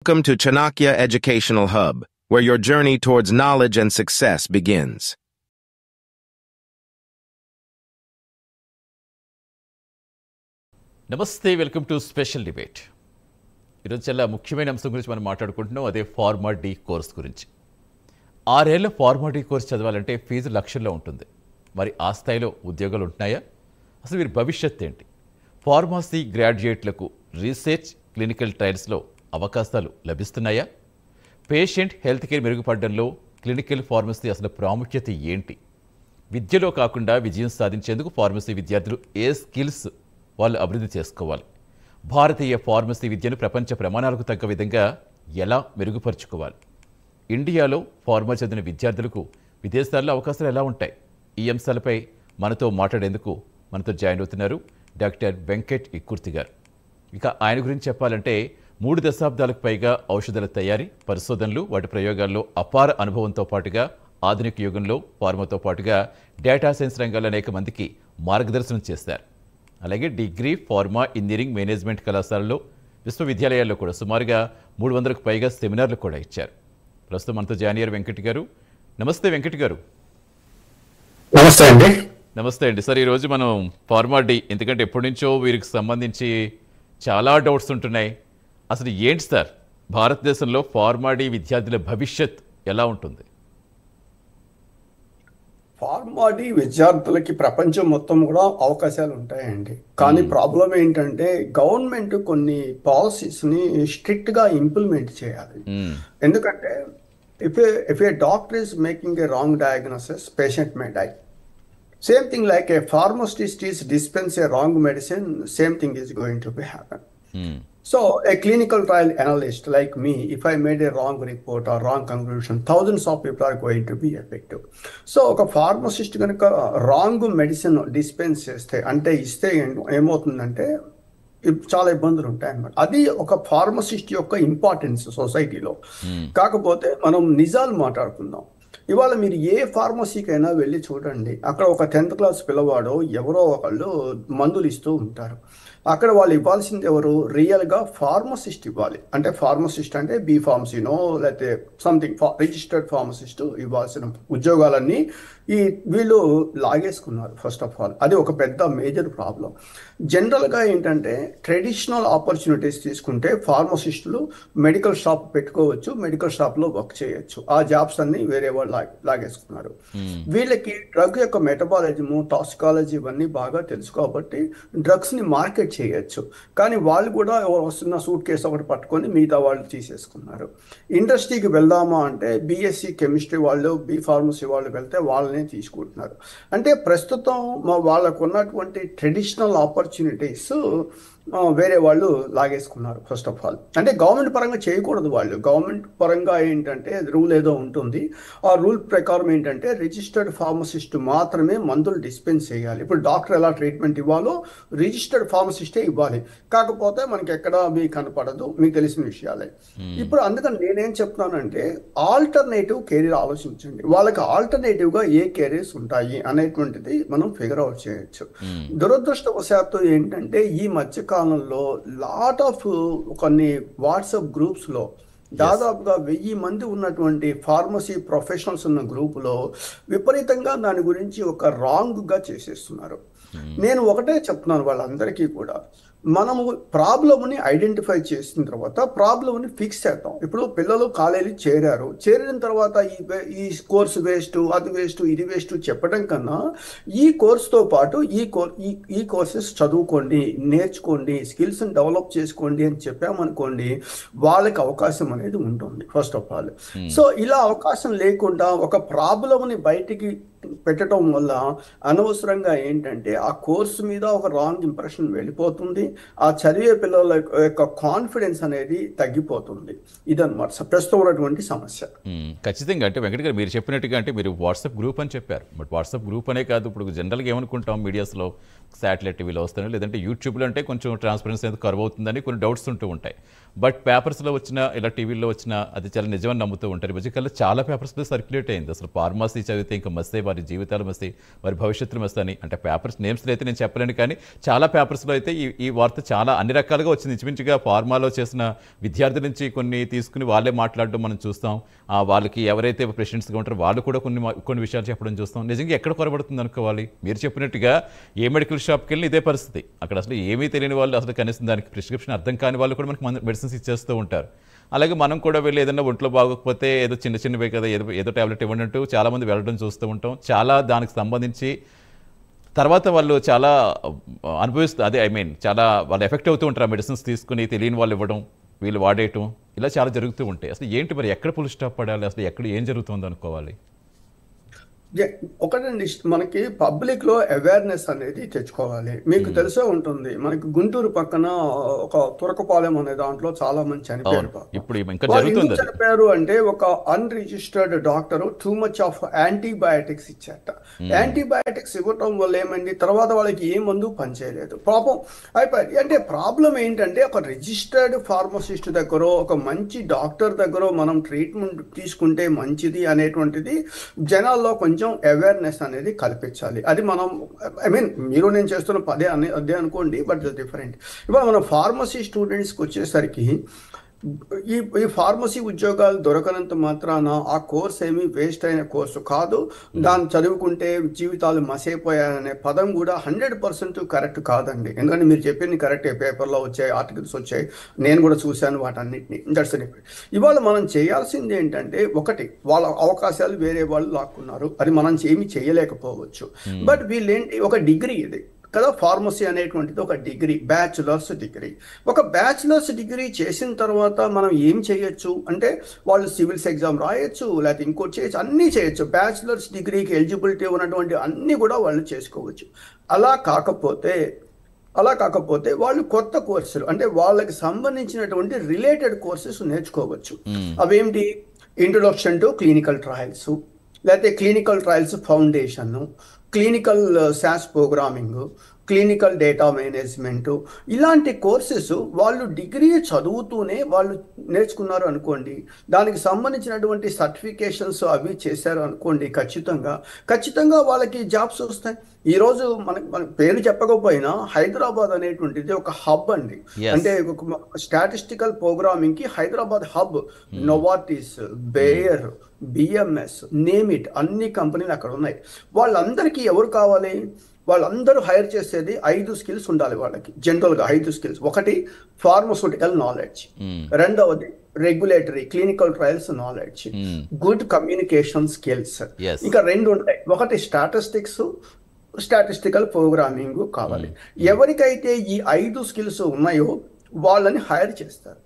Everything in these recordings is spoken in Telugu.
Welcome to Chanakya Educational Hub, where your journey towards knowledge and success begins. నమస్తే, వెల్కమ్ టు స్పెషల్ డిబేట్. ఈరోజు చాలా ముఖ్యమైన అంశం గురించి మనం మాట్లాడుకుంటున్నాం. అదే ఫార్మా డి కోర్స్ గురించి. 6 ఏళ్ల ఫార్మా డి కోర్స్ చదవాలంటే ఫీజు లక్షల్లో ఉంటుంది. మరి ఆ స్థాయిలో ఉద్యోగాలు ఉంటున్నాయా? అసలు వీరి భవిష్యత్ ఏంటి? ఫార్మసీ గ్రాడ్యుయేట్లకు రీసెర్చ్, క్లినికల్ ట్రయల్స్లో అవకాశాలు లభిస్తున్నాయా? పేషెంట్ హెల్త్ కేర్ మెరుగుపడడంలో క్లినికల్ ఫార్మసీ అసలు ప్రాముఖ్యత ఏంటి? విద్యలో కాకుండా విజయం సాధించేందుకు ఫార్మసీ విద్యార్థులు ఏ స్కిల్స్ వాళ్ళు అభివృద్ధి చేసుకోవాలి? భారతీయ ఫార్మసీ విద్యను ప్రపంచ ప్రమాణాలకు తగ్గ విధంగా ఎలా మెరుగుపరుచుకోవాలి? ఇండియాలో ఫార్మా చదివిన విద్యార్థులకు విదేశాల్లో అవకాశాలు ఎలా ఉంటాయి? ఈ అంశాలపై మనతో మాట్లాడేందుకు మనతో జాయిన్ అవుతున్నారు డాక్టర్ వెంకట్ ఇక్కుర్తి గారు. ఇక ఆయన గురించి చెప్పాలంటే 3 దశాబ్దాలకు పైగా ఔషధాల తయారీ, పరిశోధనలు, వాటి ప్రయోగాల్లో అపార అనుభవంతో పాటుగా ఆధునిక యుగంలో ఫార్మాతో పాటుగా డేటా సైన్స్ రంగాల్లో అనేక మందికి మార్గదర్శనం చేశారు. అలాగే డిగ్రీ, ఫార్మా, ఇంజనీరింగ్, మేనేజ్మెంట్ కళాశాలలో, విశ్వవిద్యాలయాల్లో కూడా సుమారుగా 300కు పైగా సెమినార్లు కూడా ఇచ్చారు. ప్రస్తుతం మనతో జాయిన్ అయ్యారు వెంకట్ గారు. నమస్తే వెంకట్ గారు. నమస్తే అండి. నమస్తే అండి. సార్, ఈరోజు మనం ఫార్మా డి, ఎందుకంటే ఎప్పటి నుంచో వీరికి సంబంధించి చాలా డౌట్స్ ఉంటున్నాయి. అసలు ఏంటి సార్, భారతదేశంలో ఫార్మా డి విద్యార్థుల భవిష్యత్ ఎలా ఉంటుంది? ఫార్మాడి విద్యార్థులకి ప్రపంచం మొత్తం కూడా అవకాశాలు ఉంటాయండి. కానీ ప్రాబ్లం ఏంటంటే గవర్నమెంట్ కొన్ని పాలసీస్ని స్ట్రిక్ట్గా ఇంప్లిమెంట్ చేయాలి. ఎందుకంటే if a doctor is making a wrong diagnosis, patient may die. Same thing like a pharmacist is dispense a wrong medicine, same thing is going to be happen. So a clinical trial analyst like me, if I made a wrong report or wrong conclusion, thousands of people are going to be affected. So ఒక ఫార్మసిస్ట్ కనుక రాంగ్ మెడిసిన్ డిస్పెన్స్ చేస్తే అంటే ఇస్తే ఏమవుతుందంటే చాలా ఇబ్బందులు ఉంటాయి అన్నమాట. అది ఒక ఫార్మసిస్ట్ యొక్క ఇంపార్టెన్స్ సొసైటీలో. కాకపోతే మనం నిజాలు మాట్లాడుకుందాం. ఇవాళ మీరు ఏ ఫార్మసీకైనా వెళ్ళి చూడండి, అక్కడ ఒక 10th క్లాస్ పిల్లవాడు ఎవరో ఒకళ్ళు మందులు ఇస్తూ ఉంటారు. అక్కడ వాళ్ళు ఇవ్వాల్సింది ఎవరు? రియల్గా ఫార్మసిస్ట్ ఇవ్వాలి. అంటే ఫార్మసిస్ట్ అంటే బీఫార్మసీనో లేకపోతే సంథింగ్ రిజిస్టర్డ్ ఫార్మసిస్ట్ ఇవ్వాల్సిన ఉద్యోగాలన్నీ వీళ్ళు లాగేసుకున్నారు. ఫస్ట్ ఆఫ్ ఆల్ అది ఒక పెద్ద మేజర్ ప్రాబ్లం. జనరల్గా ఏంటంటే ట్రెడిషనల్ ఆపర్చునిటీస్ తీసుకుంటే ఫార్మసిస్టులు మెడికల్ షాప్ పెట్టుకోవచ్చు, మెడికల్ షాప్లో వర్క్ చేయొచ్చు. ఆ జాబ్స్ అన్ని వేరే వాళ్ళు లాగేసుకున్నారు. వీళ్ళకి డ్రగ్ యొక్క మెటబాలజీము, టాక్సికాలజీ ఇవన్నీ బాగా తెలుసు కాబట్టి డ్రగ్స్ని మార్కెట్ చేయొచ్చు. కానీ వాళ్ళు కూడా వస్తున్న సూట్ కేసు ఒకటి పట్టుకొని మిగతా వాళ్ళు తీసేసుకున్నారు. ఇండస్ట్రీకి వెళ్దామా అంటే బీఎస్సీ కెమిస్ట్రీ వాళ్ళు, బీఫార్మసీ వాళ్ళు వెళ్తే వాళ్ళని తీసుకుంటున్నారు. అంటే ప్రస్తుతం వాళ్ళకు ఉన్నటువంటి ట్రెడిషనల్ ఆపర్చునిటీస్ వేరే వాళ్ళు లాగేసుకున్నారు. ఫస్ట్ ఆఫ్ ఆల్ అంటే గవర్నమెంట్ పరంగా చేయకూడదు. వాళ్ళు గవర్నమెంట్ పరంగా ఏంటంటే రూల్ ఏదో ఉంటుంది. ఆ రూల్ ప్రకారం ఏంటంటే రిజిస్టర్డ్ ఫార్మసిస్ట్ మాత్రమే మందులు డిస్పెన్స్ చేయాలి. ఇప్పుడు డాక్టర్ ఎలా ట్రీట్మెంట్ ఇవ్వాలో రిజిస్టర్డ్ ఫార్మసిస్టే ఇవ్వాలి. కాకపోతే మనకి ఎక్కడ మీకు కనపడదు, మీకు తెలిసిన విషయాలే. ఇప్పుడు అందుకని నేనేం చెప్తున్నానంటే ఆల్టర్నేటివ్ కెరీర్ ఆలోచించండి. వాళ్ళకి ఆల్టర్నేటివ్గా ఏ కెరీర్స్ ఉంటాయి అనేటువంటిది మనం ఫిగర్ అవుట్ చేయొచ్చు. దురదృష్టవశాత్తు ఏంటంటే ఈ మధ్య కాలంలో లాట్ ఆఫ్ కొన్ని వాట్సాప్ గ్రూప్స్లో దాదాపుగా 1000 మంది ఉన్నటువంటి ఫార్మసీ ప్రొఫెషనల్స్ ఉన్న గ్రూపులో విపరీతంగా దాని గురించి ఒక రాంగ్గా చేసేస్తున్నారు. నేను ఒకటే చెప్తున్నాను వాళ్ళందరికీ కూడా, మనము ప్రాబ్లమ్ని ఐడెంటిఫై చేసిన తర్వాత ప్రాబ్లమ్ని ఫిక్స్ చేద్దాం. ఇప్పుడు పిల్లలు కాలేజీ చేరిన తర్వాత ఈ కోర్సు వేస్ట్, అది వేస్ట్, ఇది వేస్ట్ చెప్పడం కన్నా ఈ కోర్సుతో పాటు ఈ కోర్సెస్ చదువుకోండి, నేర్చుకోండి, స్కిల్స్ని డెవలప్ చేసుకోండి అని చెప్పామనుకోండి, వాళ్ళకి అవకాశం అనేది ఉంటుంది ఫస్ట్ ఆఫ్ ఆల్. సో ఇలా అవకాశం లేకుండా ఒక ప్రాబ్లమ్ని బయటికి పెట్టడం వల్ల అనవసరంగా ఏంటంటే ఆ కోర్సు మీద ఒక రాంగ్ ఇంప్రెషన్ వెళ్ళిపోతుంది. ఆ చదివే పిల్లల యొక్క కాన్ఫిడెన్స్ అనేది తగ్గిపోతుంది. ఇదన్నమాట ప్రస్తుతం ఉన్నటువంటి సమస్య. ఖచ్చితంగా. అంటే వెంకట గారు మీరు చెప్పినట్టుగా, అంటే మీరు వాట్సాప్ గ్రూప్ అని చెప్పారు. బట్ వాట్సాప్ గ్రూప్ అనే కాదు, ఇప్పుడు జనరల్గా ఏమనుకుంటాం మీడియాస్లో శాటిలైట్ టీవీలో వస్తాను, లేదంటే యూట్యూబ్లో అంటే కొంచెం ట్రాన్స్పరెన్సీ అనేది కరువు అవుతుందని కొన్ని డౌట్స్ ఉంటూ ఉంటాయి. బట్ పేపర్స్లో వచ్చిన ఇలా టీవీలో వచ్చిన అది చాలా నిజమని నమ్ముతూ ఉంటారు. ఈ మధ్యకాలంలో చాలా పేపర్స్లో సర్క్యులేట్ అయింది. అసలు ఫార్మసీ చదివితే ఇంకా మస్తే, వారి జీవితాలు మస్తే, వారి భవిష్యత్తులు మస్తే అని. అంటే పేపర్స్ నేమ్స్లో అయితే నేను చెప్పలేను, కానీ చాలా పేపర్స్లో అయితే ఈ వార్త చాలా అన్ని రకాలుగా వచ్చింది. ఇంచుమించుగా ఫార్మాలో చేసిన విద్యార్థుల నుంచి కొన్ని తీసుకుని వాళ్ళే మాట్లాడడం మనం చూస్తాం. వాళ్ళకి ఎవరైతే ప్రెసిడెంట్స్గా ఉంటారో వాళ్ళు కూడా కొన్ని విషయాలు చెప్పడం చూస్తాం. నిజంగా ఎక్కడ కొరబడుతుంది అనుకోవాలి? మీరు చెప్పినట్టుగా ఏ మెడికల్ షాప్కి వెళ్ళి ఇదే పరిస్థితి. అక్కడ అసలు ఏమీ తెలియని వాళ్ళు, అసలు కనీసం దానికి ప్రిస్క్రిప్షన్ అర్థం కాని వాళ్ళు కూడా మనకి మెడిసిన్స్ ఇచ్చేస్తూ ఉంటారు. అలాగే మనం కూడా వెళ్ళి ఏదైనా ఒంట్లో బాగోకపోతే ఏదో చిన్నవే కదా, ఏదో టాబ్లెట్ ఇవ్వండి అంటూ చాలామంది వెళ్ళడం చూస్తూ ఉంటాం. చాలా దానికి సంబంధించి తర్వాత వాళ్ళు చాలా అనుభవిస్తూ చాలా వాళ్ళు ఎఫెక్ట్ అవుతూ ఉంటారు. ఆ మెడిసిన్స్ తీసుకుని తెలియని వాళ్ళు ఇవ్వడం, వీళ్ళు వాడేయటం, ఇలా చాలా జరుగుతూ ఉంటాయి. అసలు ఏంటి మరి, ఎక్కడ ఫుల్ స్టాప్ పడాలి, అసలు ఎక్కడ ఏం జరుగుతుంది అనుకోవాలి? ఒకటండి, మనకి పబ్లిక్ లో అవేర్నెస్ అనేది తెచ్చుకోవాలి. మీకు తెలిసే ఉంటుంది, మనకి గుంటూరు పక్కన ఒక తురకపాలెం అనే దాంట్లో చాలా మంది చనిపోయారు. చనిపోయారు అంటే ఒక unregistered doctor too much of antibiotics ఇచ్చారట. యాంటీబయాటిక్స్ ఇవ్వటం వల్ల ఏమైంది, తర్వాత వాళ్ళకి ఏ మందు పనిచేయలేదు, పాపం అయిపోయి. అంటే ప్రాబ్లం ఏంటంటే ఒక రిజిస్టర్డ్ ఫార్మసిస్ట్ దగ్గర, ఒక మంచి డాక్టర్ దగ్గర మనం ట్రీట్మెంట్ తీసుకుంటే మంచిది అనేటువంటిది జనాల్లో కొంచెం అవేర్నెస్ అనేది కల్పించాలి. అది మనం మీరు నేను చేస్తున్న అదే అనుకోండి, బట్ డిఫరెంట్. ఇవాళ మన ఫార్మసీ స్టూడెంట్స్కి వచ్చేసరికి ఈ ఫార్మసీ ఉద్యోగాలు దొరకనంత మాత్రాన ఆ కోర్స్ ఏమీ వేస్ట్ అయిన కోర్సు కాదు. దాన్ని చదువుకుంటే జీవితాలు మసైపోయాయనే పదం కూడా 100% కరెక్ట్ కాదండి. ఎందుకంటే మీరు చెప్పింది కరెక్టే, పేపర్లో వచ్చాయి, ఆర్టికల్స్ వచ్చాయి, నేను కూడా చూశాను వాటన్నిటిని. That's different. ఇవాళ మనం చేయాల్సింది ఏంటంటే, ఒకటి, వాళ్ళ అవకాశాలు వేరే వాళ్ళు లాక్కున్నారు, అది మనం ఏమి చేయలేకపోవచ్చు. బట్ వీళ్ళేంటి, ఒక డిగ్రీ ఇది కదా, ఫార్మసీ అనేటువంటిది ఒక డిగ్రీ, బ్యాచులర్స్ డిగ్రీ. ఒక బ్యాచులర్స్ డిగ్రీ చేసిన తర్వాత మనం ఏం చేయొచ్చు అంటే, వాళ్ళు సివిల్స్ ఎగ్జామ్ రాయొచ్చు, లేకపోతే ఇంకోటి చేయొచ్చు, అన్నీ చేయొచ్చు. బ్యాచులర్స్ డిగ్రీకి ఎలిజిబిలిటీ ఉన్నటువంటి అన్నీ కూడా వాళ్ళు చేసుకోవచ్చు. అలా కాకపోతే వాళ్ళు కొత్త కోర్సులు, అంటే వాళ్ళకి సంబంధించినటువంటి రిలేటెడ్ కోర్సెస్ నేర్చుకోవచ్చు. అవేంటి, ఇంట్రొడక్షన్ టు క్లినికల్ ట్రయల్స్, లేకపోతే clinical trials foundation, clinical sauce programming, clinical data management, ఇలాంటి కోర్సెస్ వాళ్ళు డిగ్రీ చదువుతూనే వాళ్ళు నేర్చుకున్నారు అనుకోండి, దానికి సంబంధించినటువంటి సర్టిఫికేషన్స్ అవి చేశారు అనుకోండి, ఖచ్చితంగా వాళ్ళకి జాబ్స్ వస్తాయి. ఈరోజు మన పేరు చెప్పకపోయినా హైదరాబాద్ అనేటువంటిది ఒక హబ్ అండి. అంటే స్టాటిస్టికల్ ప్రోగ్రామింగ్కి Hyderabad hub. Novartis, Bayer, BMS, name it, అన్ని కంపెనీలు అక్కడ ఉన్నాయి. వాళ్ళందరికీ ఎవరు కావాలి, వాళ్ళందరూ హైర్ చేసేది 5 స్కిల్స్ ఉండాలి వాళ్ళకి. జనరల్గా 5 స్కిల్స్. ఒకటి, ఫార్మస్యూటికల్ నాలెడ్జ్. రెండవది, regulatory clinical trials knowledge. Good communication skills. ఇంకా 2 ఉంటాయి. ఒకటి స్టాటిస్టికల్ ప్రోగ్రామింగ్ కావాలి. ఎవరికైతే ఈ 5 స్కిల్స్ ఉన్నాయో వాళ్ళని హైర్ చేస్తారు.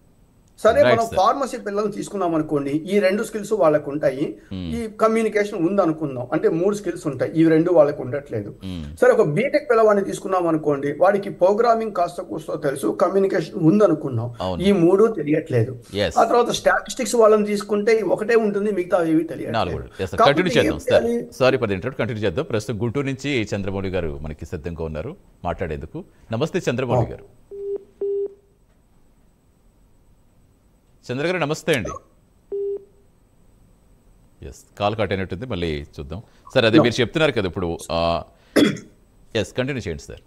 సరే, మనం ఫార్మసీ పిల్లల్ని తీసుకున్నాం అనుకోండి, ఈ 2 స్కిల్స్ వాళ్ళకు ఉంటాయి, ఈ కమ్యూనికేషన్ ఉంది అనుకుందాం, అంటే 3 స్కిల్స్ ఉంటాయి, ఈ 2 వాళ్ళకు ఉండట్లేదు. సరే, ఒక బీటెక్ పిల్లవాడిని తీసుకున్నాం అనుకోండి, వాడికి ప్రోగ్రామింగ్ కాస్త కూస్తో తెలుసు, కమ్యూనికేషన్ ఉంది అనుకున్నాం, ఈ 3 తెలియట్లేదు. ఆ తర్వాత స్టాటిస్టిక్స్ వాళ్ళని తీసుకుంటే ఒకటే ఉంటుంది, మిగతా ఏవి తెలియదు. కంటిన్యూ చేద్దాం. ప్రస్తుతం గుంటూరు నుంచి చంద్రమౌళి గారు మనకి సిద్ధంగా ఉన్నారు మాట్లాడేందుకు. నమస్తే చంద్రమౌళి గారు. చంద్ర గారు నమస్తే అండి. కాల్ కట్ అయినట్టుంది, మళ్ళీ చూద్దాం. సార్, అదే మీరు చెప్తున్నారు కదా ఇప్పుడు. కంటిన్యూ చేయండి సార్.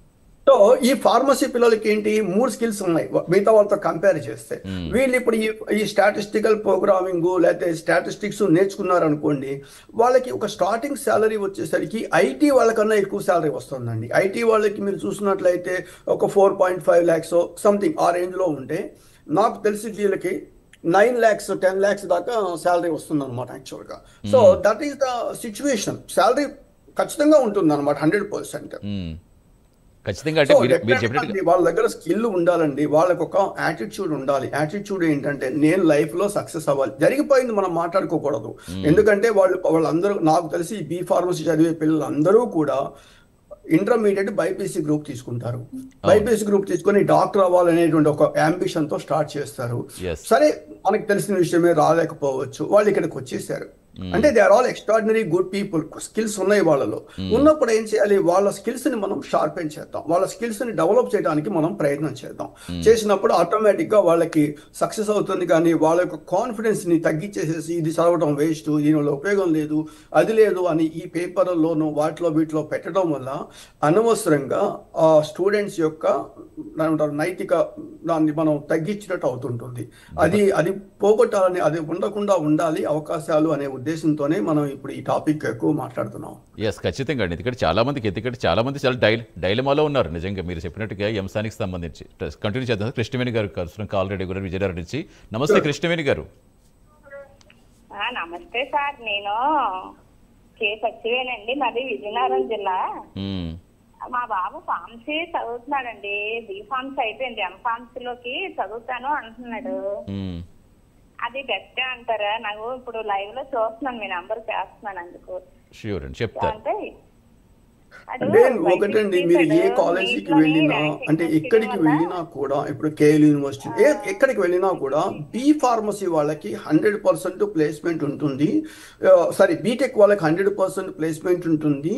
సో ఈ ఫార్మసీ పిల్లలకి ఏంటి, 3 స్కిల్స్ ఉన్నాయి మిగతా వాళ్ళతో కంపేర్ చేస్తే. వీళ్ళు ఇప్పుడు ఈ స్టాటిస్టికల్ ప్రోగ్రామింగ్ లేకపోతే స్టాటిస్టిక్స్ నేర్చుకున్నారు అనుకోండి, వాళ్ళకి ఒక స్టార్టింగ్ శాలరీ వచ్చేసరికి ఐటీ వాళ్ళకన్నా ఎక్కువ శాలరీ వస్తుందండి. ఐటీ వాళ్ళకి మీరు చూసినట్లయితే ఒక 4.5 lakhs సంథింగ్ ఆ రేంజ్లో ఉంటే, నాకు తెలిసి వీళ్ళకి 9 lakhs 10 lakhs దాకా శాలరీ వస్తుంది అనమాట యాక్చువల్గా. So that is the situation. Salary ఖచ్చితంగా ఉంటుంది అనమాట, 100%. వాళ్ళ దగ్గర స్కిల్ ఉండాలండి, వాళ్ళకు ఒక యాటిట్యూడ్ ఉండాలి. యాటిట్యూడ్ ఏంటంటే, నేను లైఫ్లో సక్సెస్ అవ్వాలి. జరిగిపోయింది మనం మాట్లాడుకోకూడదు. ఎందుకంటే వాళ్ళందరూ, నాకు తెలిసి బీ ఫార్మసీ చదివే పిల్లలందరూ కూడా ఇంటర్మీడియట్ బైపీసీ గ్రూప్ తీసుకుంటారు. బైపీసీ గ్రూప్ తీసుకొని డాక్టర్ అవ్వాలనేటువంటి ఒక అంబిషన్తో స్టార్ట్ చేస్తారు. సరే, మనకు తెలిసిన విషయమే, రాలేకపోవచ్చు, వాళ్ళు ఇక్కడికి వచ్చేసారు. అంటే they are all extraordinary good people, skills ఉన్నాయి వాళ్ళలో. ఉన్నప్పుడు ఏం చేయాలి, వాళ్ళ స్కిల్స్ని మనం షార్పెన్ చేద్దాం, వాళ్ళ స్కిల్స్ని డెవలప్ చేయడానికి మనం ప్రయత్నం చేద్దాం. చేసినప్పుడు ఆటోమేటిక్గా వాళ్ళకి సక్సెస్ అవుతుంది. కానీ వాళ్ళ యొక్క కాన్ఫిడెన్స్ని తగ్గించేసేసి ఇది చదవడం వేస్ట్, దీనివల్ల ఉపయోగం లేదు, అది లేదు అని ఈ పేపర్లోనూ వాటిలో వీటిలో పెట్టడం వల్ల అనవసరంగా ఆ స్టూడెంట్స్ యొక్క నైతిక దాన్ని మనం తగ్గించినట్టు అవుతుంటుంది. అది పోగొట్టాలని, అది ఉండకుండా ఉండాలి అవకాశాలు అనే ఉద్దేశంతోనే మనం ఇప్పుడు ఈ టాపిక్ ఎక్కువ మాట్లాడుతున్నాం. ఎస్, ఖచ్చితంగా అండి. ఎందుకంటే చాలా మంది చాలా డైలమాలో ఉన్నారు నిజంగా మీరు చెప్పినట్టుగా ఈ అంశానికి సంబంధించి. కంటిన్యూ చేద్దాం. కృష్ణవేణి గారు కాల్ రెడీ విజయనగరం నుంచి. నమస్తే కృష్ణవేణి గారు. నమస్తే సార్, నేను కే సచివేనండి, మాది విజయనగరం జిల్లా. మా బాబు ఫార్మసీ చదువుతున్నాడండి, బి ఫార్మసీ అయిపోయింది, ఎం ఫార్మసీ లోకి చదువుతాను అంటున్నాడు. అది బెస్ట్ అంటారా? నాకు ఇప్పుడు లైవ్ లో చూస్తున్నాను, మీ నంబర్ చేస్తున్నాను, అందుకు అంటే అంటే ఒకటండి, మీరు ఏ కాలేజీకి వెళ్ళినా, అంటే ఎక్కడికి వెళ్ళినా కూడా, ఇప్పుడు కేఎల్ యూనివర్సిటీ ఎక్కడికి వెళ్ళినా కూడా బి ఫార్మసీ వాళ్ళకి 100% ప్లేస్మెంట్ ఉంటుంది. సారీ, బీటెక్ వాళ్ళకి 100% ప్లేస్మెంట్ ఉంటుంది,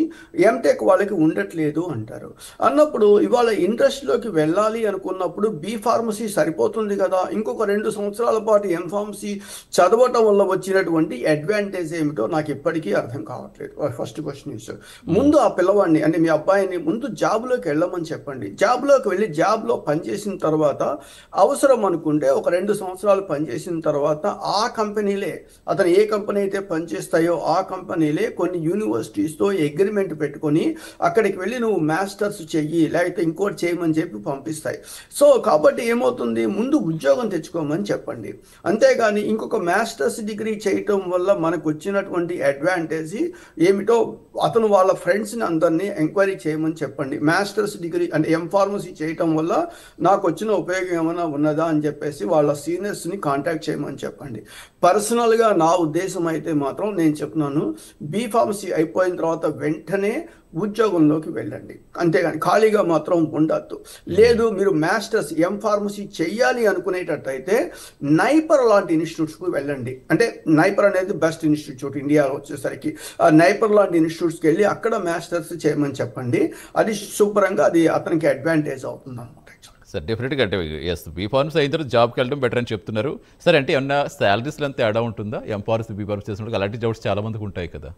ఎంటెక్ వాళ్ళకి ఉండట్లేదు అంటారు. అన్నప్పుడు ఇవాళ ఇండస్ట్రీలోకి వెళ్ళాలి అనుకున్నప్పుడు బి ఫార్మసీ సరిపోతుంది కదా, ఇంకొక 2 సంవత్సరాల పాటు ఎం ఫార్మసీ చదవటం వల్ల వచ్చినటువంటి అడ్వాంటేజ్ ఏమిటో నాకు ఇప్పటికీ అర్థం కావట్లేదు. ఫస్ట్ క్వశ్చన్ ఇస్, ముందు ఆ పిల్లవాడిని, అంటే మీ అబ్బాయిని ముందు జాబ్లోకి వెళ్ళమని చెప్పండి. జాబ్లోకి వెళ్ళి జాబ్లో పనిచేసిన తర్వాత అవసరం అనుకుంటే ఒక 2 సంవత్సరాలు పనిచేసిన తర్వాత ఆ కంపెనీలే, అతను ఏ కంపెనీ అయితే పనిచేస్తాయో ఆ కంపెనీలే కొన్ని యూనివర్సిటీస్తో అగ్రిమెంట్ పెట్టుకొని అక్కడికి వెళ్ళి నువ్వు మాస్టర్స్ చెయ్యి, లేకపోతే ఇంకోటి చేయమని చెప్పి పంపిస్తాయి. సో కాబట్టి ఏమవుతుంది, ముందు ఉద్యోగం తెచ్చుకోమని చెప్పండి. అంతేగాని ఇంకొక మాస్టర్స్ డిగ్రీ చేయటం వల్ల మనకు వచ్చినటువంటి అడ్వాంటేజ్ ఏమిటో అతను వాళ్ళ ఫ్రెండ్స్ని అందరినీ ఎంక్వైరీ చేయమని చెప్పండి. మాస్టర్స్ డిగ్రీ అంటే ఎం ఫార్మసీ చేయటం వల్ల నాకు వచ్చిన ఉపయోగం ఏమైనా ఉన్నదా అని చెప్పేసి వాళ్ళ సీనియర్స్ని కాంటాక్ట్ చేయమని చెప్పండి. పర్సనల్గా నా ఉద్దేశం అయితే మాత్రం నేను చెప్తున్నాను, బీ ఫార్మసీ అయిపోయిన తర్వాత వెంటనే ఉద్యోగంలోకి వెళ్ళండి, అంతేగాని ఖాళీగా మాత్రం ఉండద్దు. లేదు మీరు మాస్టర్స్ ఎం ఫార్మసీ చెయ్యాలి అనుకునేటట్టయితే నైపర్ లాంటి ఇన్స్టిట్యూట్స్కి వెళ్ళండి. అంటే నైపర్ అనేది బెస్ట్ ఇన్స్టిట్యూట్ ఇండియాలో వచ్చేసరికి. ఆ నైపర్ లాంటి ఇన్స్టిట్యూట్స్కి వెళ్ళి అక్కడ మాస్టర్స్ చేయమని చెప్పండి. అది శుభ్రంగా అది అతనికి అడ్వాంటేజ్ అవుతుంది అనమాట. సార్ డెఫినెట్గా, అంటే ఎస్, బీ ఫార్మసీ అయిన తర్వాత జాబ్కి వెళ్ళడం బెటర్ అని చెప్తున్నారు. సరే, అంటే ఏమన్నా శాలరీస్లో అంతా తేడా ఉంటుందా ఎం ఫార్మసీ బీ ఫార్మసీ చేసినప్పుడు? అలాంటి డౌట్స్ చాలా మందికి ఉంటాయి కదా.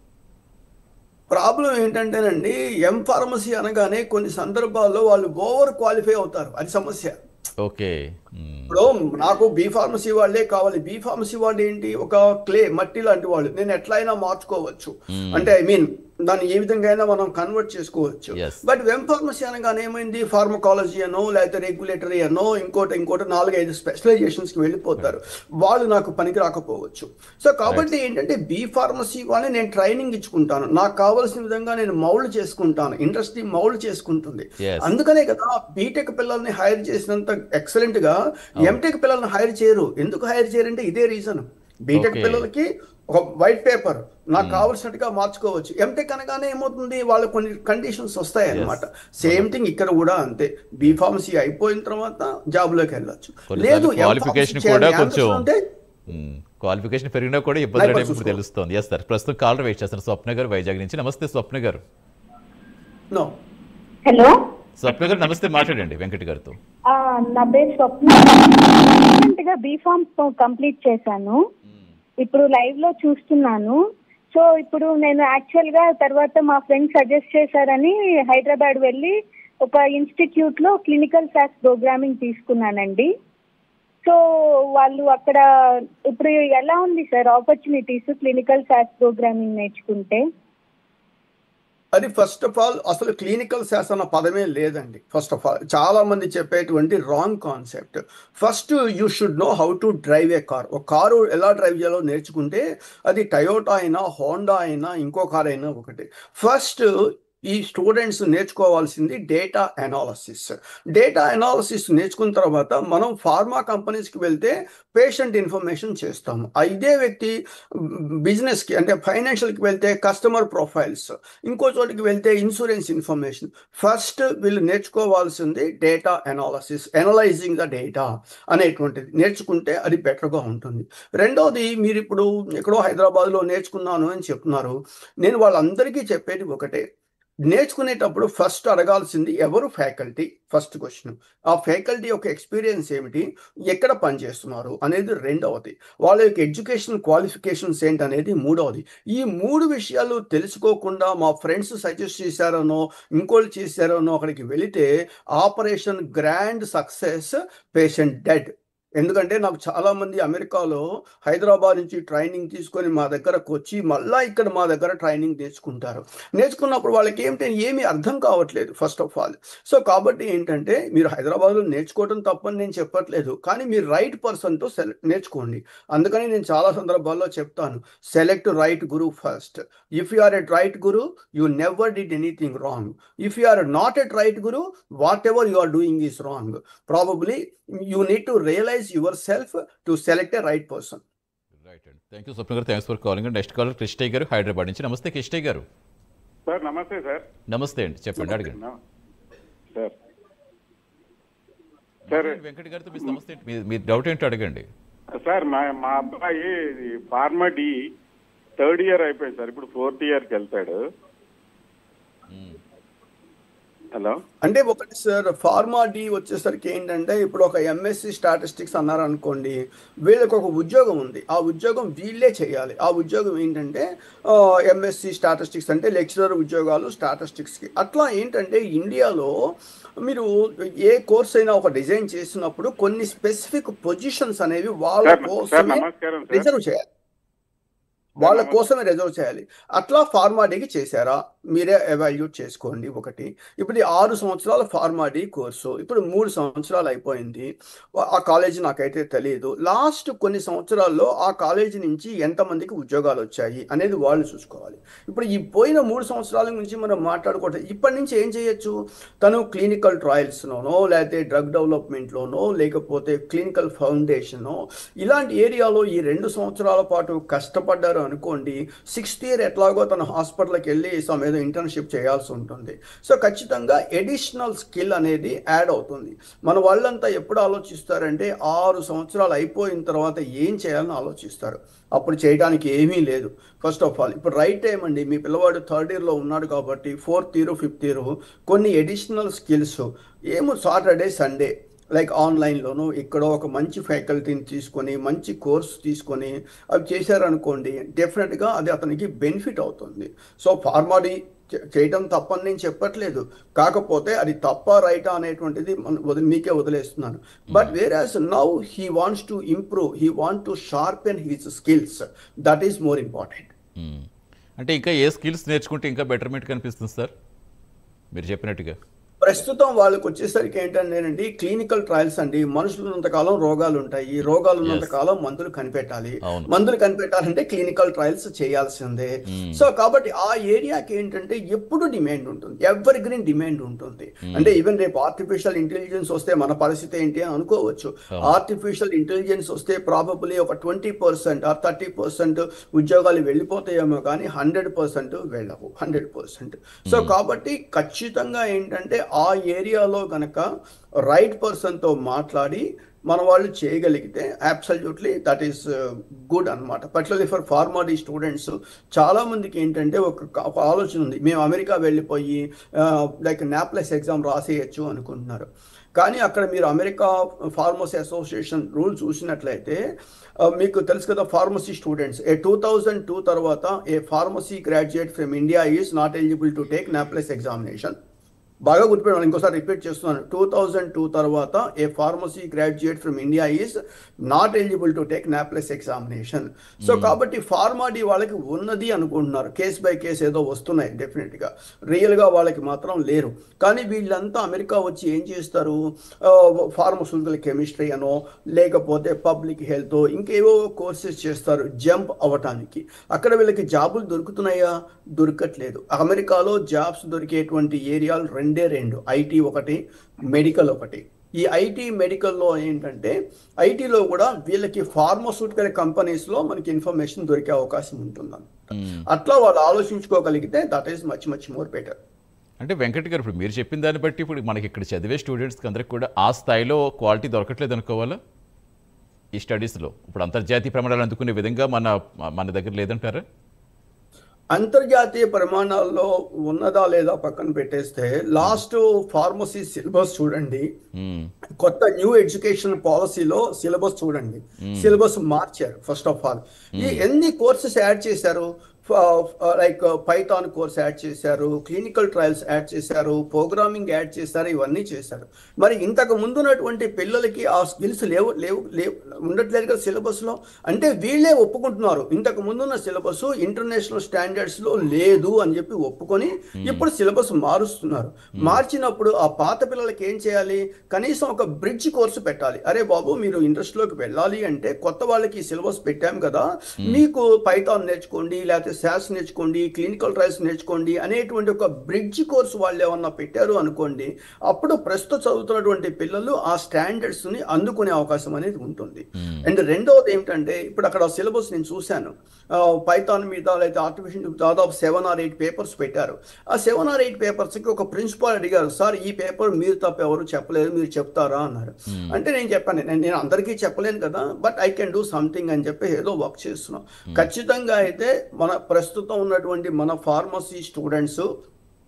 ప్రాబ్లం ఏంటంటేనండి, ఎం ఫార్మసీ అనగానే కొన్ని సందర్భాల్లో వాళ్ళు ఓవర్ క్వాలిఫై అవుతారు, అది సమస్య. ఓకే, ఇప్పుడు నాకు బీ ఫార్మసీ వాళ్ళే కావాలి. బీ ఫార్మసీ వాళ్ళు ఏంటి, ఒక క్లే మట్టి లాంటి వాళ్ళు, నేను ఎట్లయినా మార్చుకోవచ్చు, అంటే ఐ మీన్ దాన్ని ఏ విధంగా అయినా మనం కన్వర్ట్ చేసుకోవచ్చు. బట్ ఎం ఫార్మసీ అనగానే ఏమైంది, ఫార్మకాలజీ అనో లేకపోతే రెగ్యులేటరీ అనో ఇంకోటి 4-5 స్పెషలైజేషన్స్కి వెళ్ళిపోతారు. వాళ్ళు నాకు పనికి రాకపోవచ్చు. సో కాబట్టి ఏంటంటే బీ ఫార్మసీ వాళ్ళని నేను ట్రైనింగ్ ఇచ్చుకుంటాను, నాకు కావాల్సిన విధంగా నేను మౌల్డ్ చేసుకుంటాను, ఇండస్ట్రీ మౌల్డ్ చేసుకుంటుంది. అందుకనే కదా బీటెక్ పిల్లల్ని హైర్ చేసినంత ఎక్సలెంట్ గా ఎంటెక్ పిల్లల్ని హైర్ చేయరు. ఎందుకు హైర్ చేయరంటే ఇదే రీజన్. బీటెక్ పిల్లలకి ఒక వైట్ పేపర్ నాకు కావాల్సినట్టుగా మార్చుకోవచ్చు. ఎంటెక్ అనగానే ఏమవుతుంది, వాళ్ళకి కొన్ని కండిషన్స్ వస్తాయి అన్నమాట. సేమ్ థింగ్ ఇక్కడ కూడా అంతే, బీ ఫార్మసీ అయిపోయిన తర్వాత జాబ్లోకి వెళ్ళొచ్చు. లేదు క్వాలిఫికేషన్ పెరిగినా కూడా ఇబ్బంది తెలుస్తుంది. ఎస్ సార్, ప్రస్తుతం కాల్ వెయిట్ చేస్తారు స్వప్న గారు వైజాగ్ నుంచి. నమస్తే స్వప్న గారు. హలో స్వప్న గారు నమస్తే, మాట్లాడండి వెంకట్ గారితో. నా పేరు స్వప్న. రీసెంట్గా బీ ఫార్మ్ కంప్లీట్ చేశాను, ఇప్పుడు లైవ్ లో చూస్తున్నాను. సో ఇప్పుడు నేను యాక్చువల్ గా తర్వాత మా ఫ్రెండ్ సజెస్ట్ చేశారని హైదరాబాద్ వెళ్ళి ఒక ఇన్స్టిట్యూట్ లో క్లినికల్ సాస్ ప్రోగ్రామింగ్ తీసుకున్నానండి. సో వాళ్ళు అక్కడ ఇప్పుడు ఎలా ఉంది sir opportunities clinical sauce programming నేర్చుకుంటే? అది ఫస్ట్ ఆఫ్ ఆల్ అసలు క్లినికల్ సాస్ అన్న పదమే లేదండి. ఫస్ట్ ఆఫ్ ఆల్ చాలా మంది చెప్పేటువంటి wrong concept. First you should know how to drive a car. ఒక కారు ఎలా డ్రైవ్ చేయాలో నేర్చుకుంటే, అది టయోటా అయినా హోండా అయినా ఇంకో కార్ అయినా ఒకటి. ఫస్ట్ ఈ స్టూడెంట్స్ నేర్చుకోవాల్సింది డేటా అనాలసిస్. డేటా అనాలసిస్ నేర్చుకున్న తర్వాత మనం ఫార్మా కంపెనీస్కి వెళ్తే పేషెంట్ ఇన్ఫర్మేషన్ చేస్తాము. ఇదే వ్యక్తి బిజినెస్కి అంటే ఫైనాన్షియల్కి వెళ్తే కస్టమర్ ప్రొఫైల్స్, ఇంకో చోటికి వెళ్తే ఇన్సూరెన్స్ ఇన్ఫర్మేషన్. ఫస్ట్ వీళ్ళు నేర్చుకోవాల్సింది data analysis, analysing the data అనేటువంటిది నేర్చుకుంటే అది బెటర్గా ఉంటుంది. రెండవది, మీరు ఇప్పుడు ఎక్కడో హైదరాబాద్లో నేర్చుకున్నాను అని చెప్తున్నారు. నేను వాళ్ళందరికీ చెప్పేది ఒకటే, నేర్చుకునేటప్పుడు ఫస్ట్ అడగాల్సింది ఎవరు ఫ్యాకల్టీ, ఫస్ట్ క్వశ్చన్. ఆ ఫ్యాకల్టీ యొక్క ఎక్స్పీరియన్స్ ఏమిటి, ఎక్కడ పనిచేస్తున్నారు అనేది రెండవది, వాళ్ళ యొక్క ఎడ్యుకేషన్ క్వాలిఫికేషన్స్ ఏంటి అనేది మూడవది. ఈ 3 విషయాలు తెలుసుకోకుండా మా ఫ్రెండ్స్ సజెస్ట్ చేశారనో ఇంకోళ్ళు చేశారనో అక్కడికి వెళితే operation grand success, patient dead. ఎందుకంటే నాకు చాలామంది అమెరికాలో హైదరాబాద్ నుంచి ట్రైనింగ్ తీసుకొని మా దగ్గరకు వచ్చి మళ్ళీ ఇక్కడ మా దగ్గర ట్రైనింగ్ నేర్చుకున్నప్పుడు వాళ్ళకి ఏమీ అర్థం కావట్లేదు ఫస్ట్ ఆఫ్ ఆల్. సో కాబట్టి ఏంటంటే మీరు హైదరాబాద్లో నేర్చుకోవడం తప్పని నేను చెప్పట్లేదు, కానీ మీరు రైట్ పర్సన్తో నేర్చుకోండి. అందుకని నేను చాలా సందర్భాల్లో చెప్తాను, select right guru first. If you are at right guru, you never did anything wrong. If you are not at right guru, whatever you are doing is wrong. Probably you need to realize yourself to select a right person. Right. Thank you, Swapna garu. Thanks for calling. Next caller, Krishtay garu, Hyderabad నుంచి. నమస్తే Krishtay garu. సార్ నమస్తే సార్. నమస్తే అండి, చెప్పండి, అడగండి సార్. సార్ వెంకట్ గారితో మీ సమస్య ఏంటి, మీ డౌట్ ఏంటో అడగండి సార్. మా అబ్బాయి ఫార్మా డి 3rd year అయిపోయింది సార్, ఇప్పుడు 4th yearకి వెళ్తాడు. హలో, అంటే ఒకటి సార్, ఫార్మా డి వచ్చేసరికి ఏంటంటే ఇప్పుడు ఒక ఎంఎస్సి స్టాటిస్టిక్స్ అన్నారు అనుకోండి, వీళ్ళకి ఒక ఉద్యోగం ఉంది, ఆ ఉద్యోగం వీళ్ళే చేయాలి. ఆ ఉద్యోగం ఏంటంటే ఎంఎస్సి స్టాటిస్టిక్స్ అంటే లెక్చరర్ ఉద్యోగాలు స్టాటిస్టిక్స్కి. అట్లా ఏంటంటే ఇండియాలో మీరు ఏ కోర్స్ అయినా ఒక డిజైన్ చేసినప్పుడు కొన్ని స్పెసిఫిక్ పొజిషన్స్ అనేవి వాళ్ళ కోసమే రిజర్వ్ చేయాలి, వాళ్ళ కోసమే రిజర్వ్ చేయాలి. అట్లా ఫార్మా డీకి చేశారా, మీరే ఎవాల్యూట్ చేసుకోండి. ఒకటి, ఇప్పుడు 6 సంవత్సరాల ఫార్మా డి కోర్సు ఇప్పుడు 3 సంవత్సరాలు అయిపోయింది. ఆ కాలేజీ నాకైతే తెలియదు. లాస్ట్ కొన్ని సంవత్సరాల్లో ఆ కాలేజీ నుంచి ఎంతమందికి ఉద్యోగాలు వచ్చాయి అనేది వాళ్ళు చూసుకోవాలి. ఇప్పుడు ఈ పోయిన 3 సంవత్సరాల నుంచి మనం మాట్లాడుకోవట్లేదు. ఇప్పటి నుంచి ఏం చేయొచ్చు, తను క్లినికల్ ట్రయల్స్లోనో లేకపోతే డ్రగ్ డెవలప్మెంట్లోనో లేకపోతే క్లినికల్ ఫౌండేషనో ఇలాంటి ఏరియాలో ఈ 2 సంవత్సరాల పాటు కష్టపడ్డారు అనుకోండి, 6th year ఎట్లాగో తన హాస్పిటల్కి వెళ్ళి సమ్ ఏదో ఇంటర్న్షిప్ చేయాల్సి ఉంటుంది. సో ఖచ్చితంగా ఎడిషనల్ స్కిల్ అనేది యాడ్ అవుతుంది. మన వాళ్ళంతా ఎప్పుడు ఆలోచిస్తారంటే 6 సంవత్సరాలు అయిపోయిన తర్వాత ఏం చేయాలని ఆలోచిస్తారు, అప్పుడు చేయడానికి ఏమీ లేదు. ఫస్ట్ ఆఫ్ ఆల్ ఇప్పుడు రైట్ టైం అండి, మీ పిల్లవాడు 3rd yearలో ఉన్నాడు కాబట్టి 4th year 5th year కొన్ని ఎడిషనల్ స్కిల్స్, ఏమో సాటర్డే సండే లైక్ ఆన్లైన్లోనూ ఇక్కడో ఒక మంచి ఫ్యాకల్టీని తీసుకొని మంచి కోర్స్ తీసుకొని అవి చేశారనుకోండి, డెఫినెట్గా అది అతనికి బెనిఫిట్ అవుతుంది. సో ఫార్మాడీ చేయటం తప్పని నేను చెప్పట్లేదు, కాకపోతే అది తప్ప రైటా అనేటువంటిది మీకే వదిలేస్తున్నాను. But వేరాస్ now he wants to improve, he want to sharpen his skills, that is more important. అంటే ఇంకా ఏ స్కిల్స్ నేర్చుకుంటే ఇంకా బెటర్మెంట్ కనిపిస్తుంది సార్ మీరు చెప్పినట్టుగా? ప్రస్తుతం వాళ్ళకి వచ్చేసరికి ఏంటంటేనండి, క్లినికల్ ట్రయల్స్ అండి. మనుషులు ఉన్నంతకాలం రోగాలు ఉంటాయి, రోగాలు ఉన్నంతకాలం మందులు కనిపెట్టాలి, మందులు కనిపెట్టాలంటే క్లినికల్ ట్రయల్స్ చేయాల్సిందే. సో కాబట్టి ఆ ఏరియాకి ఏంటంటే ఎప్పుడు డిమాండ్ ఉంటుంది, ఎవర్ గ్రీన్ డిమాండ్ ఉంటుంది. అంటే ఈవెన్ రేపు ఆర్టిఫిషియల్ ఇంటెలిజెన్స్ వస్తే మన పరిస్థితి ఏంటి అని అనుకోవచ్చు. ఆర్టిఫిషియల్ ఇంటెలిజెన్స్ వస్తే ప్రాబబ్లీ ఒక 20% or 30% ఉద్యోగాలు వెళ్ళిపోతాయేమో కానీ 100% వెళ్ళవు, 100%. సో కాబట్టి ఖచ్చితంగా ఏంటంటే ఆ ఏరియాలో కనుక రైట్ పర్సన్తో మాట్లాడి మన వాళ్ళు చేయగలిగితే అబ్సల్యూట్లీ దట్ ఈస్ గుడ్ అనమాట. Particularly for pharma D students చాలామందికి ఏంటంటే ఒక ఆలోచన ఉంది, మేము అమెరికా వెళ్ళిపోయి లైక్ నాప్లెస్ ఎగ్జామ్ రాసేయచ్చు అనుకుంటున్నారు. కానీ అక్కడ మీరు అమెరికా ఫార్మసీ అసోసియేషన్ రూల్ చూసినట్లయితే మీకు తెలుసు కదా, ఫార్మసీ స్టూడెంట్స్ 2002 తర్వాత a pharmacy graduate from India is not eligible to take NAPLEX examination. బాగా గుర్తుపెట్టాలి, ఇంకోసారి రిపీట్ చేస్తున్నాను, 2002 తర్వాత a pharmacy graduate from India is not eligible to take NAPLEX examination. So కాబట్టి ఫార్మాడీ వాళ్ళకి ఉన్నది అనుకుంటున్నారు, కేస్ బై కేస్ ఏదో వస్తున్నాయి డెఫినెట్గా, రియల్గా వాళ్ళకి మాత్రం లేరు. కానీ వీళ్ళంతా అమెరికా వచ్చి ఏం చేస్తారు, ఫార్మస్యూటికల్ కెమిస్ట్రీ అనో లేకపోతే పబ్లిక్ హెల్త్ ఇంకేవో కోర్సెస్ చేస్తారు జంప్ అవ్వటానికి. అక్కడ వీళ్ళకి జాబులు దొరుకుతున్నాయా? దొరకట్లేదు. అమెరికాలో జాబ్స్ దొరికేటువంటి ఏరియాలు రెండు, ఐటీ ఒకటి, మెడికల్ ఒకటి. ఈ ఐటీ మెడికల్లో ఏంటంటే ఐటీలో కూడా వీళ్ళకి ఫార్మస్యూటికల్ కంపెనీస్లో మనకి ఇన్ఫర్మేషన్ దొరికే అవకాశం ఉంటుంది. అట్లా వాళ్ళు ఆలోచించుకోగలిగితే that is much much more better. అంటే వెంకట్ గారు, ఇప్పుడు మీరు చెప్పిన దాన్ని బట్టి ఇప్పుడు మనకి ఇక్కడ చదివే స్టూడెంట్స్కి అందరికి కూడా ఆ స్థాయిలో క్వాలిటీ దొరకట్లేదు అనుకోవాలా ఈ స్టడీస్లో? ఇప్పుడు అంతర్జాతీయ ప్రమాణాలు అందుకునే విధంగా మన దగ్గర లేదంటారా? అంతర్జాతీయ ప్రమాణాల్లో ఉన్నదా లేదా పక్కన పెట్టేస్తే లాస్ట్ ఫార్మసీ సిలబస్ చూడండి, కొత్త న్యూ ఎడ్యుకేషన్ పాలసీలో సిలబస్ చూడండి, సిలబస్ మార్చారు. ఫస్ట్ ఆఫ్ ఆల్ ఈ ఎన్ని కోర్సెస్ యాడ్ చేశారు, లైక్ పైథాన్ కోర్స్ యాడ్ చేశారు, క్లినికల్ ట్రయల్స్ యాడ్ చేశారు, ప్రోగ్రామింగ్ యాడ్ చేశారు, ఇవన్నీ చేశారు. మరి ఇంతకు ముందున్నటువంటి పిల్లలకి ఆ స్కిల్స్ ఉండట్లేదు కదా సిలబస్లో. అంటే వీళ్ళే ఒప్పుకుంటున్నారు ఇంతకు ముందున్న సిలబస్ ఇంటర్నేషనల్ స్టాండర్డ్స్లో లేదు అని చెప్పి ఒప్పుకొని ఇప్పుడు సిలబస్ మారుస్తున్నారు. మార్చినప్పుడు ఆ పాత పిల్లలకి ఏం చేయాలి, కనీసం ఒక బ్రిడ్జ్ కోర్సు పెట్టాలి. అరే బాబు, మీరు ఇంట్రెస్ట్లోకి వెళ్ళాలి అంటే కొత్త వాళ్ళకి సిలబస్ పెట్టాం కదా, మీకు పైథాన్ నేర్చుకోండి, లేకపోతే శాస్ నేర్చుకోండి, క్లినికల్ ట్రయల్స్ నేర్చుకోండి అనేటువంటి ఒక బ్రిడ్జ్ కోర్సు వాళ్ళు ఏమన్నా పెట్టారు అనుకోండి, అప్పుడు ప్రస్తుతం చదువుతున్నటువంటి పిల్లలు ఆ స్టాండర్డ్స్ ని అందుకునే అవకాశం అనేది ఉంటుంది. అండ్ రెండవది ఏమిటంటే ఇప్పుడు అక్కడ సిలబస్ నేను చూశాను, పైథాన్ మీద లేకపోతే ఆర్టిఫిషియల్ దాదాపు 7 or 8 పేపర్స్ పెట్టారు. ఆ 7 or 8 పేపర్స్కి ఒక ప్రిన్సిపాల్ అడిగారు, సార్ ఈ పేపర్ మీరు తప్ప ఎవరు చెప్పలేదు, మీరు చెప్తారా అన్నారు. అంటే నేను చెప్పాను, నేను అందరికీ చెప్పలేను కదా, but I can do something అని చెప్పి ఏదో వర్క్ చేస్తున్నాం. ఖచ్చితంగా అయితే మన ప్రస్తుతం ఉన్నటువంటి మన ఫార్మసీ స్టూడెంట్స్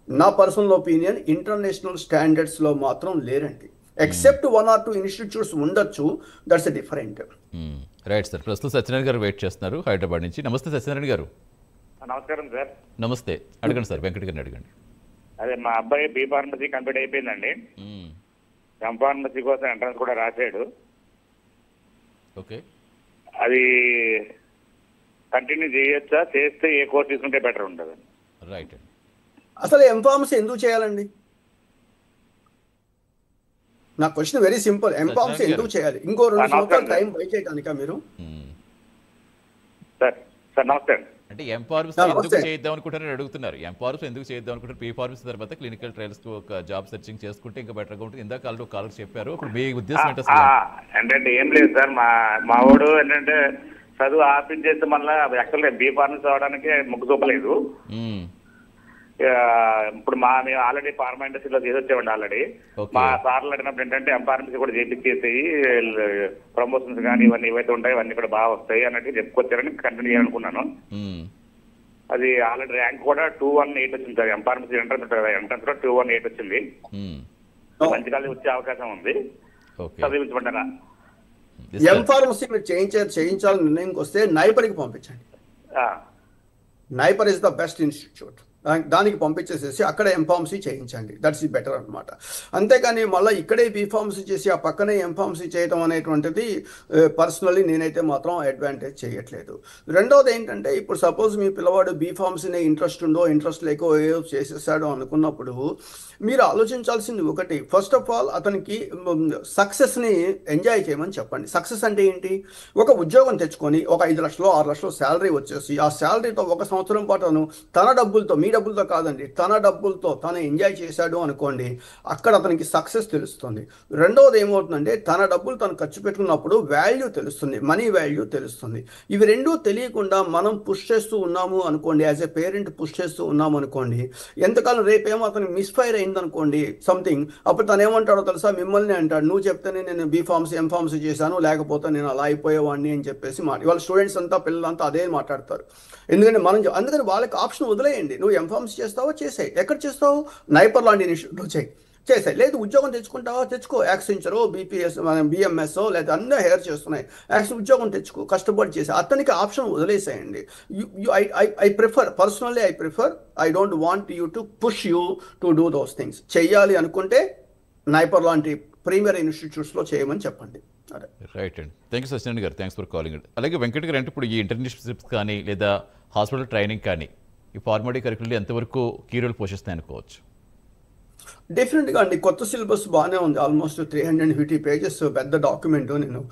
నా పర్సనల్ ఒపీనియన్ ఇంటర్నేషనల్ స్టాండర్డ్స్లో మాత్రం లేరండి. ఎక్సెప్ట్ 1 or 2 ఇన్స్టిట్యూట్స్ ఉండొచ్చు, దట్స్ డిఫరెంట్. Right sir. ప్రస్తుతం సత్యనారాయణ గారు వెయిట్ చేస్తున్నారు హైదరాబాద్ నుంచి. నమస్తే సత్యనారాయణ గారు. నమస్కారం సార్. నమస్తే. అడగండి సార్, వెంకట గారిని అడగండి. అదే మా అబ్బాయి బీ ఫార్మసీ కంప్లీట్ అయిపోయిందండి, ఎం ఫార్మసీ కోసం ఎంట్రన్స్ కూడా రాశాడు. ఓకే, అది కంటిన్యూ చేయొచ్చా, చేస్తే ఏ కోర్స్ తీసుకుంటే బెటర్ ఉంటుంది? రైట్. అసలు ఎంఫార్మసీ ఎందుకు చేయాలండి? నా క్వశ్చన్ వెరీ సింపుల్, ఎంఫార్మసీ ఎందుకు చేయాలి? ఇంకో 2 సంవత్సరాలు టైం బై చేయడానికా మీరు? సార్ సార్ నమస్తే. అంటే ఎంఫార్మసీ ఎందుకు చేద్దాం అనుకుంటారని అడుగుతున్నారు. ఎంఫార్మసీ ఎందుకు చేద్దాం అనుకుంటారు? పీ ఫార్మసీ తర్వాత క్లినికల్ ట్రయల్స్ ఒక జాబ్ సెర్చింగ్ చేసుకుంటే ఇంకా బెటర్గా ఉంటుంది. ఇందాక కాలకు చెప్పారు. ఇప్పుడు మీ ఉద్దేశం ఏంటంటే ఏం లేదు సార్, మా వాడు ఏంటంటే చదువు ఆపించేస్తే మళ్ళీ యాక్చువల్గా బీ ఫార్మసీ అవడానికి మొగ్గు చూపలేదు. ఇప్పుడు మేము ఆల్రెడీ ఫార్మా ఇండస్ట్రీలో చేసి వచ్చామండి ఆల్రెడీ. మా సార్లు అడిగినప్పుడు ఏంటంటే ఎం ఫార్మసీ కూడా చేపించేసేయి, ప్రమోషన్స్ కానీ ఇవన్నీ ఏవైతే ఉంటాయి ఇవన్నీ కూడా బాగా వస్తాయి అన్నట్టు చెప్పుకొచ్చారని కంటిన్యూ చేయాలనుకున్నాను. అది ఆల్రెడీ ర్యాంక్ కూడా 218 వచ్చింది సార్. ఎం ఫార్మసీ ఎంట్రన్స్ ఉంటుంది కదా, ఎంట్రన్స్ కూడా 218 వచ్చింది. మంచి కాలేజ్ వచ్చే అవకాశం ఉంది. చదివించమంటారా? ఎం ఫార్మసీ మీరు చేయించాలని నిర్ణయంకి వస్తే నైపర్కి పంపించండి. NIPER is the best institute, దానికి పంపించేసేసి అక్కడ ఎంఫార్మసీ చేయించండి, దట్స్ బెటర్ అనమాట. అంతేగాని మళ్ళీ ఇక్కడే బీఫార్మసీ చేసి ఆ పక్కనే ఎంఫార్మసీ చేయడం అనేటువంటిది పర్సనల్లీ నేనైతే మాత్రం అడ్వాంటేజ్ చేయట్లేదు. రెండవది ఏంటంటే ఇప్పుడు సపోజ్ మీ పిల్లవాడు బీఫార్మసీనే ఇంట్రెస్ట్ ఉందో ఇంట్రెస్ట్ లేకో ఏదో చేసేసాడో అనుకున్నప్పుడు మీరు ఆలోచించాల్సింది ఒకటి, ఫస్ట్ ఆఫ్ ఆల్ అతనికి సక్సెస్ని ఎంజాయ్ చేయమని చెప్పండి. సక్సెస్ అంటే ఏంటి? ఒక ఉద్యోగం తెచ్చుకొని ఒక 5 లక్షలు 6 లక్షలు శాలరీ వచ్చేసి ఆ శాలరీతో 1 సంవత్సరం పాటు తన డబ్బులతో, మీ డబ్బులతో కాదండి, తన డబ్బులతో తను ఎంజాయ్ చేశాడు అనుకోండి, అక్కడ అతనికి సక్సెస్ తెలుస్తుంది. రెండవది ఏమవుతుందంటే తన డబ్బులు తను ఖర్చు పెట్టుకున్నప్పుడు వాల్యూ తెలుస్తుంది, మనీ వాల్యూ తెలుస్తుంది. ఇవి రెండూ తెలియకుండా మనం పుష్ చేస్తూ ఉన్నాము అనుకోండి, యాజ్ ఎ పేరెంట్ పుష్ చేస్తూ ఉన్నాము అనుకోండి, ఎంతకాలం రేపేమో అతనికి మిస్ఫైర్ అయింది అనుకోండి సంథింగ్, అప్పుడు తను ఏమంటాడో తెలుసా, మిమ్మల్ని అంటాడు, నువ్వు చెప్తేనే నేను బీఫార్మసీ ఎంఫార్మసీ చేశాను, లేకపోతే నేను అలా అయిపోయేవాడిని అని చెప్పేసి వాళ్ళ స్టూడెంట్స్ అంతా పిల్లలంతా అదే మాట్లాడతారు. ఎందుకంటే అందుకని వాళ్ళకి ఆప్షన్ వదిలేయండి, నువ్వు ఎంఫార్మసీ చేస్తావో చేసాయి, ఎక్కడ చేస్తావు? నైపర్ లాంటి ఇన్స్టిట్యూట్లో చేయి. చేసాయి. లేదు ఉద్యోగం తెచ్చుకుంటావా, తెచ్చుకో. యాక్సెంచరో, బీపీఎస్, బిఎంఎస్ లేదా అన్నీ హైర్ చేస్తున్నాయి. ఉద్యోగం తెచ్చుకో, కష్టపడి చేసి అతనికి ఆప్షన్ వదిలేసేయండి. I prefer I don't want you to push you to do those things. చెయ్యాలి అనుకుంటే నైపర్ లాంటి ప్రీమియర్ ఇన్స్టిట్యూట్స్లో చేయమని చెప్పండి. రైట్ అండి. థ్యాంక్ యూ సత్యనారాయణ గారు, థ్యాంక్స్ ఫర్ కాలింగ్. అలాగే వెంకట్ గారు, అంటే ఇప్పుడు ఈ ఇంటర్న్షిప్స్ కానీ లేదా హాస్పిటల్ ట్రైనింగ్ కానీ ఈ ఫార్మాలిటీ కరికులంలో ఎంతవరకు కీ రోల్ పోషిస్తాయి అనుకోవచ్చు? డెఫినెట్గా అండి. కొత్త సిలబస్ బాగానే ఉంది. ఆల్మోస్ట్ 350 పేజెస్ పెద్ద డాక్యుమెంట్ నేను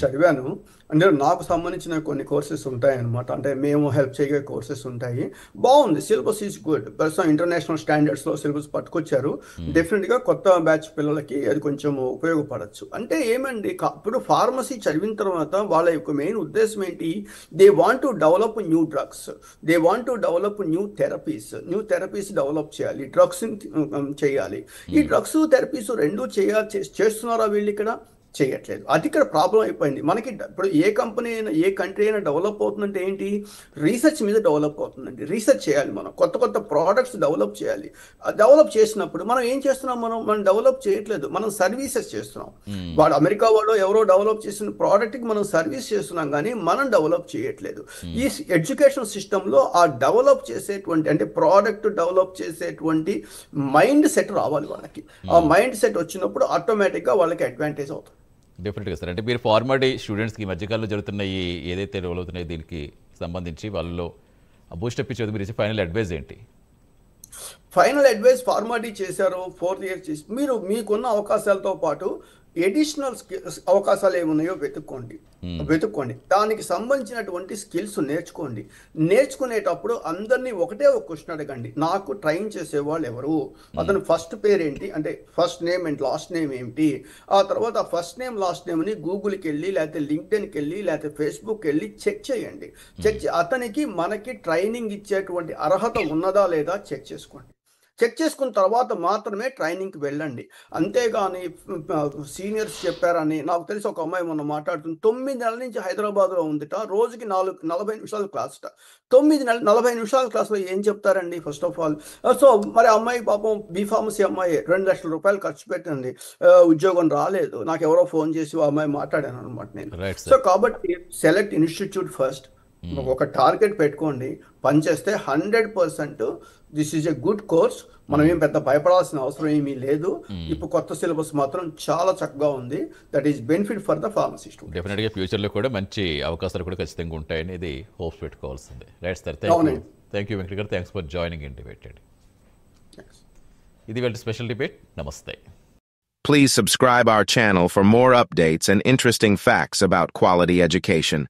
చదివాను. అంటే నాకు సంబంధించిన కొన్ని కోర్సెస్ ఉంటాయి అనమాట. అంటే మేము హెల్ప్ చేయే కోర్సెస్ ఉంటాయి. బాగుంది, సిలబస్ ఈజ్ గుడ్. ప్రస్తుతం ఇంటర్నేషనల్ స్టాండర్డ్స్లో సిలబస్ పట్టుకొచ్చారు. డెఫినెట్గా కొత్త బ్యాచ్ పిల్లలకి అది కొంచెం ఉపయోగపడచ్చు. అంటే ఏమండి, ఇప్పుడు ఫార్మసీ చదివిన తర్వాత వాళ్ళ యొక్క మెయిన్ ఉద్దేశం ఏంటి? They want to develop new drugs, they want to develop new therapies develop చేయాలి, డ్రగ్స్ చేయాలి. ఈ డ్రగ్స్ థెరపీస్ రెండు చేస్తున్నారా వీళ్ళు? ఇక్కడ చేయట్లేదు. అది ఇక్కడ ప్రాబ్లం అయిపోయింది మనకి. ఇప్పుడు ఏ కంపెనీ అయినా, ఏ కంట్రీ అయినా డెవలప్ అవుతుందంటే ఏంటి? రీసెర్చ్ మీద డెవలప్ అవుతుందండి. రీసెర్చ్ చేయాలి, మనం కొత్త ప్రోడక్ట్స్ డెవలప్ చేయాలి. డెవలప్ చేసినప్పుడు మనం ఏం చేస్తున్నాం? మనం డెవలప్ చేయట్లేదు, మనం సర్వీసెస్ చేస్తున్నాం. వాడు అమెరికా వాడు ఎవరో డెవలప్ చేసిన ప్రోడక్ట్కి మనం సర్వీస్ చేస్తున్నాం, కానీ మనం డెవలప్ చేయట్లేదు. ఈ ఎడ్యుకేషన్ సిస్టంలో ఆ డెవలప్ చేసేటువంటి, అంటే ప్రోడక్ట్ డెవలప్ చేసేటువంటి మైండ్ సెట్ రావాలి వాళ్ళకి. ఆ మైండ్ సెట్ వచ్చినప్పుడు ఆటోమేటిక్గా వాళ్ళకి అడ్వాంటేజ్ అవుతుంది. డెఫినెట్గా సార్. అంటే మీరు ఫార్మాలిటీ స్టూడెంట్స్కి ఈ మధ్యకాలంలో జరుగుతున్న ఏదైతే డెవలప్ అవుతున్నాయో దీనికి సంబంధించి వాళ్ళలో బూస్టప్ ఇచ్చేది మీరు ఫైనల్ అడ్వైజ్ ఏంటి? ఫైనల్ అడ్వైస్, ఫార్మాలిటీ చేశారు, 4th ఇయర్ చేసి మీరు మీకున్న అవకాశాలతో పాటు ఎడిషనల్ అవకాశాలు ఏమున్నాయో వెతుక్కోండి. దానికి సంబంధించినటువంటి స్కిల్స్ నేర్చుకునేటప్పుడు అందరినీ ఒకటే ఒక క్వశ్చన్ అడగండి. నాకు ట్రైన్ చేసేవాళ్ళు ఎవరు? అతను ఫస్ట్ పేరేంటి, అంటే first name and last name ఏమిటి? ఆ తర్వాత ఫస్ట్ నేమ్ లాస్ట్ నేమ్ని గూగుల్కి వెళ్ళి, లేకపోతే లింక్డ్ఇన్కి వెళ్ళి, లేకపోతే ఫేస్బుక్కి వెళ్ళి చెక్ చేయండి. అతనికి మనకి ట్రైనింగ్ ఇచ్చేటువంటి అర్హత ఉన్నదా లేదా చెక్ చేసుకోండి. చెక్ చేసుకున్న తర్వాత మాత్రమే ట్రైనింగ్కి వెళ్ళండి. అంతేగాని సీనియర్స్ చెప్పారని, నాకు తెలిసి ఒక అమ్మాయి మొన్న మాట్లాడుతుంది, 9 నెలల నుంచి హైదరాబాద్లో ఉందిట, రోజుకి 40 నిమిషాల క్లాస్ట. 40 నిమిషాల క్లాస్లో ఏం చెప్తారండి ఫస్ట్ ఆఫ్ ఆల్? సో మరి అమ్మాయి పాపం బీఫార్మసీ అమ్మాయి 2 లక్షల రూపాయలు ఖర్చు పెట్టింది, ఉద్యోగం రాలేదు. నాకు ఎవరో ఫోన్ చేసి ఆ అమ్మాయి మాట్లాడాను అనమాట నేను. సో కాబట్టి సెలెక్ట్ ఇన్స్టిట్యూట్ ఫస్ట్. ఒక టార్గెట్ పెట్టుకోండి, పనిచేస్తే 100% this is a good course. మనం ఏం పెద్ద భయపడాల్సిన అవసరం ఏమీ లేదు. ఇప్పుడు కొత్త సిలబస్ మాత్రం చాలా చక్కగా ఉంది. That is benefit for the pharmacy student. డెఫినెట్గా ఫ్యూచర్లో కూడా మంచి అవకాశాలు కూడా ఖచ్చితంగా ఉంటాయని ఇది హోప్స్ పెట్టుకోవాల్సిందే. Right sir, thank you Venkat గారు, thanks for joining in debate. ఇది వాళ్ళ స్పెషల్ డిబేట్. నమస్తే. Please subscribe our channel for more updates and interesting facts about quality education.